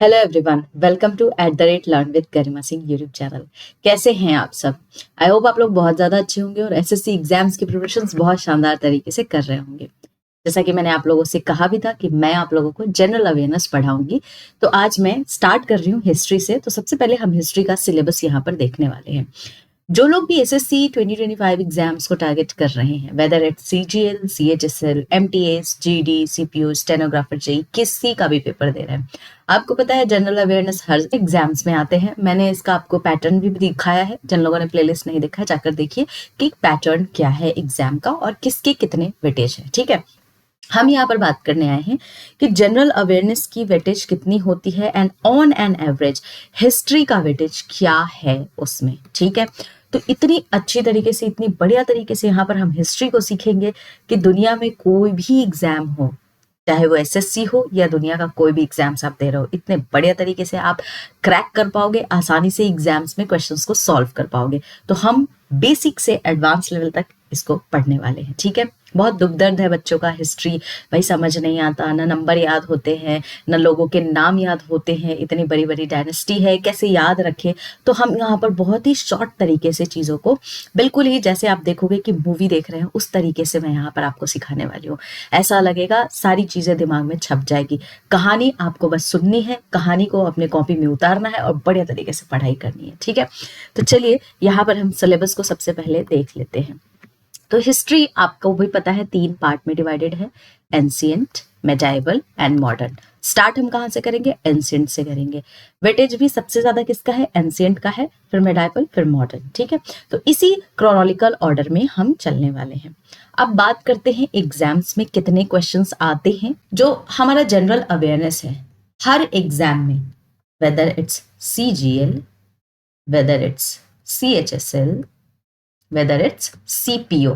Hello everyone, welcome to @learn with Garima Singh YouTube channel. कैसे हैं आप सब? आई होप आप लोग बहुत ज़्यादा अच्छे होंगे और एसएससी एग्जाम्स की प्रिपरेशंस बहुत शानदार तरीके से कर रहे होंगे। जैसा कि मैंने आप लोगों से कहा भी था कि मैं आप लोगों को जनरल अवेयरनेस पढ़ाऊंगी, तो आज मैं स्टार्ट कर रही हूँ हिस्ट्री से। तो सबसे पहले हम हिस्ट्री का सिलेबस यहाँ पर देखने वाले हैं। जो लोग भी एसएससी 2025 एग्जाम्स को टारगेट कर रहे हैं, whether it's CGL, CHSL, MTS, GD, CPU, stenographer, JE, किसी का भी पेपर दे रहे हैं, आपको पता है जनरल अवेयरनेस हर एग्जाम्स में आते हैं। मैंने इसका आपको पैटर्न भी दिखाया है। जिन लोगों ने प्लेलिस्ट नहीं देखा है जाकर देखिए कि पैटर्न क्या है एग्जाम का और किसके कितने वेटेज है। ठीक है, हम यहाँ पर बात करने आए हैं कि जनरल अवेयरनेस की वेटेज कितनी होती है and on an average history का वेटेज क्या है उसमें। ठीक है, तो इतनी अच्छी तरीके से, इतनी बढ़िया तरीके से यहाँ पर हम हिस्ट्री को सीखेंगे कि दुनिया में कोई भी एग्जाम हो, चाहे वो एसएससी हो या दुनिया का कोई भी एग्जाम्स आप दे रहे हो, इतने बढ़िया तरीके से आप क्रैक कर पाओगे, आसानी से एग्जाम्स में क्वेश्चंस को सॉल्व कर पाओगे। तो हम बेसिक से एडवांस लेवल तक इसको पढ़ने वाले हैं। ठीक है, बहुत दुख दर्द है बच्चों का, हिस्ट्री भाई समझ नहीं आता, ना नंबर याद होते हैं, ना लोगों के नाम याद होते हैं, इतनी बड़ी बड़ी डायनेस्टी है, कैसे याद रखें। तो हम यहाँ पर बहुत ही शॉर्ट तरीके से चीज़ों को, बिल्कुल ही जैसे आप देखोगे कि मूवी देख रहे हैं उस तरीके से मैं यहाँ पर आपको सिखाने वाली हूँ। ऐसा लगेगा सारी चीज़ें दिमाग में छप जाएगी। कहानी आपको बस सुननी है, कहानी को अपने कॉपी में उतारना है और बढ़िया तरीके से पढ़ाई करनी है। ठीक है, तो चलिए यहाँ पर हम सिलेबस को सबसे पहले देख लेते हैं। तो हिस्ट्री आपको भी पता है 3 पार्ट में डिवाइडेड है, ancient, medieval and modern. Start हम कहाँ से करेंगे? एंशिएंट से करेंगे। वेटेज भी सबसे ज्यादा किसका है? एंशिएंट का है, फिर मेडाइवल, फिर मॉडर्न। ठीक है, तो इसी क्रोनोलॉजिकल ऑर्डर में हम चलने वाले हैं। अब बात करते हैं एग्जाम्स में कितने क्वेश्चंस आते हैं। जो हमारा जनरल अवेयरनेस है हर एग्जाम में, weather it's CGL, whether it's CHSL, whether it's CPO,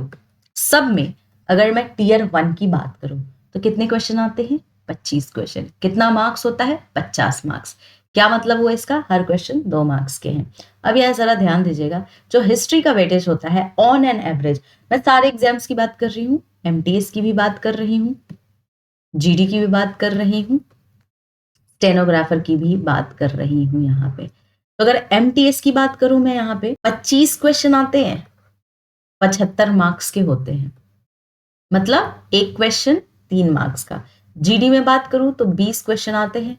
सब में अगर मैं टीयर 1 की बात करूं तो कितने क्वेश्चन आते हैं? 25 क्वेश्चन। कितना मार्क्स होता है? 50 मार्क्स। क्या मतलब हुआ इसका? हर क्वेश्चन 2 मार्क्स के हैं। अब यह जरा ध्यान दीजिएगा, जो हिस्ट्री का वेटेज होता है ऑन एन एवरेज, मैं सारे एग्जाम्स की बात कर रही हूँ, एमटीएस की भी बात कर रही हूँ, जीडी की भी बात कर रही हूँ, स्टेनोग्राफर की भी बात कर रही हूँ। यहाँ पे तो अगर एमटीएस की बात करूं मैं, यहाँ पे 25 क्वेश्चन आते हैं, 75 मार्क्स के होते हैं, मतलब एक क्वेश्चन 3 मार्क्स का। जीडी में बात करूं तो 20 क्वेश्चन आते हैं,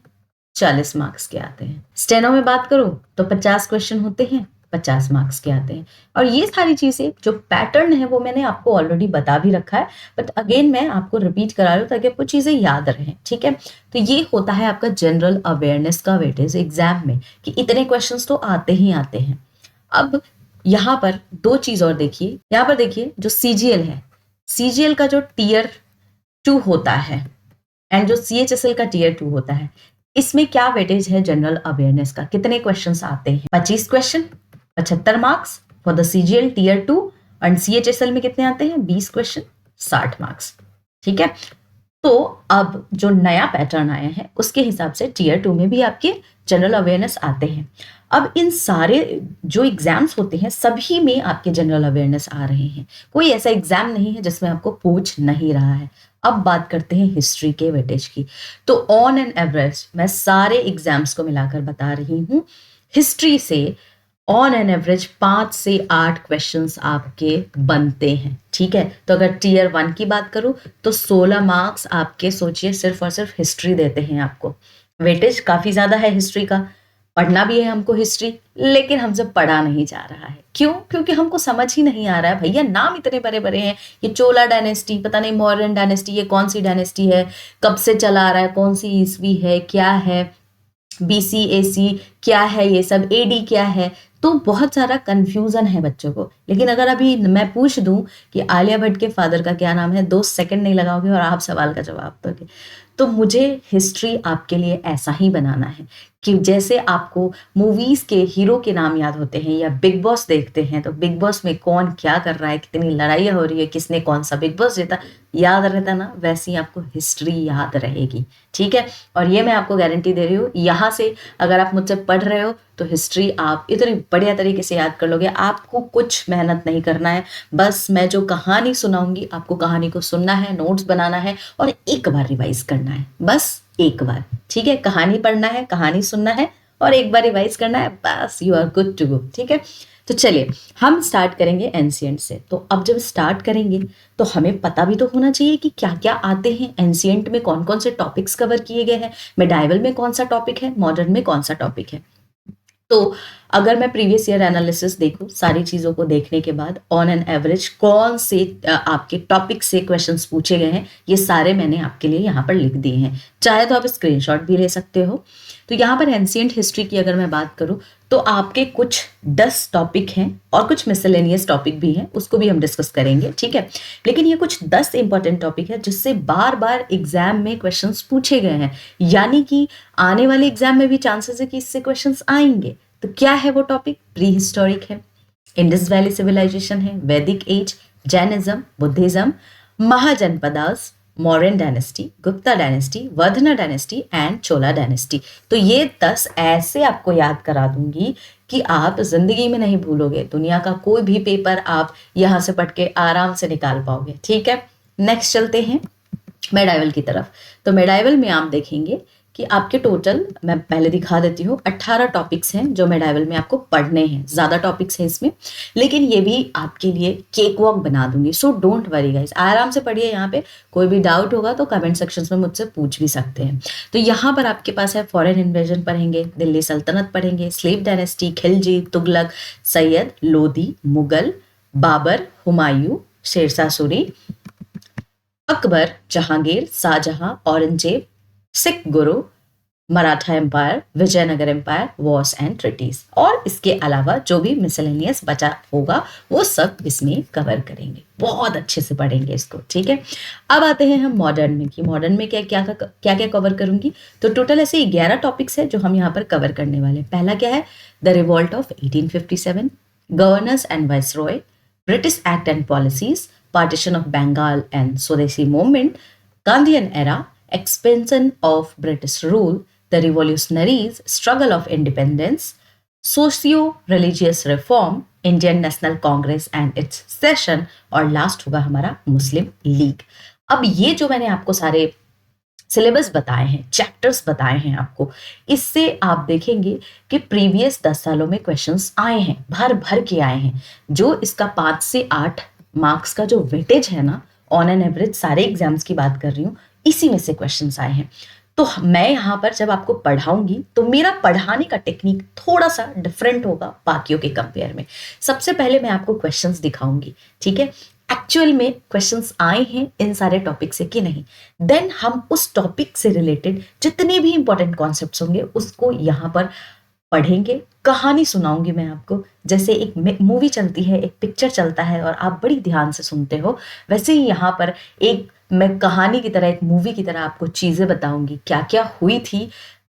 40 मार्क्स के आते हैं। स्टेनो में बात करूं तो 50 क्वेश्चन होते हैं, 50 मार्क्स के आते हैं। और ये सारी चीजें जो पैटर्न है वो मैंने आपको ऑलरेडी बता भी रखा है, बट अगेन मैं आपको रिपीट करा रही हूँ ताकि आपको चीजें याद रहें। ठीक है, तो ये होता है आपका जनरल अवेयरनेस का वेटेज एग्जाम में कि इतने क्वेश्चन तो आते ही आते हैं। अब यहाँ पर 2 चीज और देखिए। यहाँ पर देखिए, जो सीजीएल है, सीजीएल का जो टीयर 2 होता है एंड जो सीएचएसएल का टीयर 2 होता है, इसमें क्या वेटेज है जनरल अवेयरनेस का? कितने क्वेश्चंस आते हैं? 25 question, 75 marks for the CGL tier 2। And CHSL में कितने आते हैं? 20 क्वेश्चन, 60 मार्क्स। ठीक है, तो अब जो नया पैटर्न आया है उसके हिसाब से टीयर 2 में भी आपके जनरल अवेयरनेस आते हैं। अब इन सारे जो एग्जाम्स होते हैं सभी में आपके जनरल अवेयरनेस आ रहे हैं, कोई ऐसा एग्जाम नहीं है जिसमें आपको पूछ नहीं रहा है। अब बात करते हैं हिस्ट्री के वेटेज की। तो ऑन एन एवरेज मैं सारे एग्जाम्स को मिलाकर बता रही हूँ, हिस्ट्री से ऑन एन एवरेज 5 से 8 क्वेश्चंस आपके बनते हैं। ठीक है, तो अगर टीयर 1 की बात करूं तो 16 मार्क्स आपके, सोचिए, सिर्फ और सिर्फ हिस्ट्री देते हैं आपको। वेटेज काफी ज्यादा है हिस्ट्री का, पढ़ना भी है हमको हिस्ट्री, लेकिन हमसे पढ़ा नहीं जा रहा है। क्यों? क्योंकि हमको समझ ही नहीं आ रहा है। भैया नाम इतने बड़े बड़े हैं, ये चोला डायनेस्टी, पता नहीं मौर्यन डायनेस्टी, ये कौन सी डायनेस्टी है, कब से चला आ रहा है, कौन सी ईस्वी है, क्या है, BC AC क्या है, ये सब AD क्या है। तो बहुत सारा कंफ्यूजन है बच्चों को। लेकिन अगर अभी मैं पूछ दूं कि आलिया भट्ट के फादर का क्या नाम है, 2 सेकंड नहीं लगाओगे और आप सवाल का जवाब दोगे। तो मुझे हिस्ट्री आपके लिए ऐसा ही बनाना है कि जैसे आपको मूवीज के हीरो के नाम याद होते हैं या बिग बॉस देखते हैं तो बिग बॉस में कौन क्या कर रहा है, कितनी लड़ाइयाँ हो रही है, किसने कौन सा बिग बॉस जीता, याद रहता ना, वैसे ही आपको हिस्ट्री याद रहेगी। ठीक है, और ये मैं आपको गारंटी दे रही हूँ, यहाँ से अगर आप मुझसे पढ़ रहे हो तो हिस्ट्री आप इतनी बढ़िया तरीके से याद कर लोगे। आपको कुछ मेहनत नहीं करना है, बस मैं जो कहानी सुनाऊंगी आपको कहानी को सुनना है, नोट्स बनाना है और एक बार रिवाइज करना है, बस एक बार, ठीक है। कहानी पढ़ना है, कहानी सुनना है और एक बार रिवाइज करना है, बस you are good to go, ठीक है। तो चलिए हम स्टार्ट करेंगे एंशियंट से। तो अब जब स्टार्ट करेंगे तो हमें पता भी तो होना चाहिए कि क्या क्या आते हैं एंशियंट में, कौन कौन से टॉपिक्स कवर किए गए हैं, मेडाइवल में कौन सा टॉपिक है, मॉडर्न में कौन सा टॉपिक है। तो अगर मैं प्रीवियस ईयर एनालिसिस देखूं, सारी चीज़ों को देखने के बाद ऑन एन एवरेज कौन से आपके टॉपिक से क्वेश्चंस पूछे गए हैं, ये सारे मैंने आपके लिए यहाँ पर लिख दिए हैं। चाहे तो आप स्क्रीनशॉट भी ले सकते हो। तो यहाँ पर एंशिएंट हिस्ट्री की अगर मैं बात करूँ तो आपके कुछ 10 टॉपिक हैं और कुछ मिसलेनियस टॉपिक भी हैं, उसको भी हम डिस्कस करेंगे, ठीक है। लेकिन ये कुछ 10 इंपॉर्टेंट टॉपिक है जिससे बार बार एग्जाम में क्वेश्चंस पूछे गए हैं, यानी कि आने वाले एग्जाम में भी चांसेस है कि इससे क्वेश्चंस आएंगे। तो क्या है वो टॉपिक? प्री हिस्टोरिक है, इंडस वैली सिविलाइजेशन है, Vedic age, Jainism, Buddhism, Mahajanapadas, Mauryan dynasty, Gupta dynasty, Vardhana dynasty and Chola dynasty. तो ये 10 ऐसे आपको याद करा दूंगी कि आप जिंदगी में नहीं भूलोगे। दुनिया का कोई भी पेपर आप यहाँ से पढ़ के आराम से निकाल पाओगे, ठीक है। नेक्स्ट चलते हैं मेडाइवल की तरफ। तो मेडाइवल में आप देखेंगे कि आपके टोटल, मैं पहले दिखा देती हूँ, 18 टॉपिक्स हैं जो मेडाइवल में आपको पढ़ने हैं। ज़्यादा टॉपिक्स हैं इसमें, लेकिन ये भी आपके लिए केक वॉक बना दूंगी, सो डोंट वरी गाइस, आराम से पढ़िए। यहाँ पे कोई भी डाउट होगा तो कमेंट सेक्शंस में मुझसे पूछ भी सकते हैं। तो यहाँ पर आपके पास है फॉरेन इन्वेजन पढ़ेंगे, दिल्ली सल्तनत पढ़ेंगे, slave dynasty, Khilji, Tughlaq, Sayyid, Lodhi, Mughal, Babur, Humayun, Sher Shah Suri, Akbar, Jahangir, Shah Jahan, Aurangzeb, Sikh guru, Maratha empire, Vijayanagara empire, wars and treaties, और इसके अलावा जो भी मिसलेनियस बचा होगा वो सब इसमें कवर करेंगे। बहुत अच्छे से पढ़ेंगे इसको, ठीक है। अब आते हैं हम मॉडर्न में कि मॉडर्न में क्या क्या कवर करूंगी। तो टोटल ऐसे 11 टॉपिक्स है जो हम यहाँ पर कवर करने वाले हैं। पहला क्या है? The revolt of 1857, governors and viceroy, British act and policies, partition of Bengal and Swadeshi movement, Gandhian era, expansion of British rule, the revolutionaries, struggle of independence, socio-religious reform, Indian National Congress and its session, और last होगा हमारा मुस्लिम league. अब ये जो मैंने आपको सारे syllabus बताए हैं, चैप्टर्स बताए हैं आपको, इससे आप देखेंगे कि प्रीवियस 10 सालों में क्वेश्चंस आए हैं, भर भर के आए हैं। जो इसका 5 से 8 मार्क्स का जो वेटेज है ना, ऑन एन एवरेज सारे एग्जाम्स की बात कर रही हूँ, इसी में से क्वेश्चंस आए हैं। तो मैं यहाँ पर जब आपको पढ़ाऊंगी तो मेरा पढ़ाने का टेक्निक थोड़ा सा डिफरेंट होगा बाकियों के कंपेयर में। सबसे पहले मैं आपको क्वेश्चंस दिखाऊंगी, ठीक है, एक्चुअल में क्वेश्चंस आए हैं इन सारे टॉपिक से कि नहीं। देन हम उस टॉपिक से रिलेटेड जितने भी इंपॉर्टेंट कॉन्सेप्ट्स होंगे उसको यहाँ पर पढ़ेंगे। कहानी सुनाऊंगी मैं आपको, जैसे एक मूवी चलती है, एक पिक्चर चलता है और आप बड़ी ध्यान से सुनते हो, वैसे ही यहाँ पर एक मैं कहानी की तरह, एक मूवी की तरह आपको चीज़ें बताऊंगी, क्या क्या हुई थी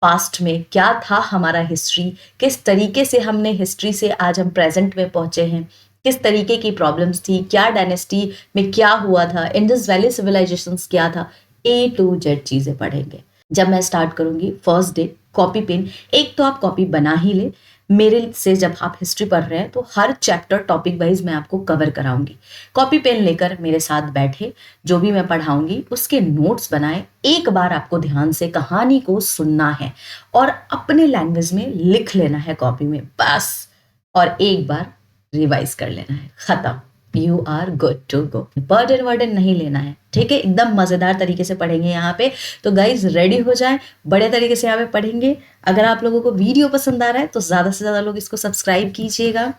पास्ट में, क्या था हमारा हिस्ट्री, किस तरीके से हमने हिस्ट्री से आज हम प्रेजेंट में पहुंचे हैं, किस तरीके की प्रॉब्लम्स थी, क्या डायनेस्टी में क्या हुआ था, इंडस वैली सिविलाइजेशंस क्या था, A to Z चीज़ें पढ़ेंगे। जब मैं स्टार्ट करूंगी फर्स्ट डे, कॉपी पेन, एक तो आप कॉपी बना ही ले। मेरे से जब आप हिस्ट्री पढ़ रहे हैं तो हर चैप्टर टॉपिक वाइज मैं आपको कवर कराऊंगी। कॉपी पेन लेकर मेरे साथ बैठे, जो भी मैं पढ़ाऊंगी उसके नोट्स बनाए। एक बार आपको ध्यान से कहानी को सुनना है और अपने लैंग्वेज में लिख लेना है कॉपी में, बस, और एक बार रिवाइज कर लेना है, खत्म, you are good to go. Burden वर्डन नहीं लेना है, ठीक है, एकदम मजेदार तरीके से पढ़ेंगे यहाँ पे। तो गाइज रेडी हो जाएं, बड़े तरीके से यहाँ पे पढ़ेंगे। अगर आप लोगों को वीडियो पसंद आ रहा है तो ज्यादा से ज्यादा लोग इसको सब्सक्राइब कीजिएगा।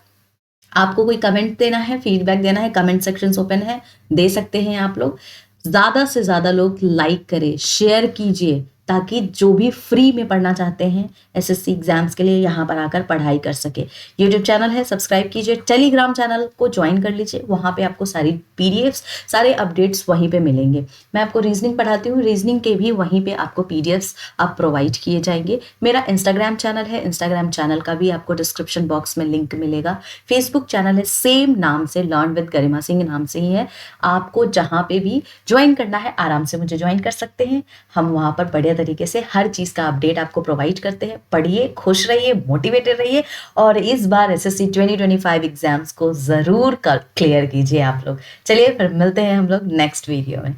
आपको कोई कमेंट देना है, फीडबैक देना है, कमेंट सेक्शन ओपन है, दे सकते हैं आप लोग। ज्यादा से ज्यादा लोग लाइक करें, शेयर कीजिए, ताकि जो भी फ्री में पढ़ना चाहते हैं एसएससी एग्जाम्स के लिए यहाँ पर आकर पढ़ाई कर सके। यूट्यूब चैनल है, सब्सक्राइब कीजिए। टेलीग्राम चैनल को ज्वाइन कर लीजिए, वहाँ पे आपको सारी पीडीएफ्स, सारे अपडेट्स वहीं पे मिलेंगे। मैं आपको रीजनिंग पढ़ाती हूँ, रीजनिंग के भी वहीं पे आपको पीडीएफ्स आप प्रोवाइड किए जाएंगे। मेरा इंस्टाग्राम चैनल है, इंस्टाग्राम चैनल का भी आपको डिस्क्रिप्शन बॉक्स में लिंक मिलेगा। फेसबुक चैनल है, सेम नाम से, लर्न विद गरिमा सिंह नाम से ही है। आपको जहाँ पे भी ज्वाइन करना है आराम से मुझे ज्वाइन कर सकते हैं। हम वहाँ पर बढ़िया तरीके से हर चीज का अपडेट आपको प्रोवाइड करते हैं। पढ़िए, खुश रहिए, मोटिवेटेड रहिए और इस बार एसएससी 2025 एग्जाम्स को जरूर क्लियर कीजिए आप लोग। चलिए फिर मिलते हैं हम लोग नेक्स्ट वीडियो में।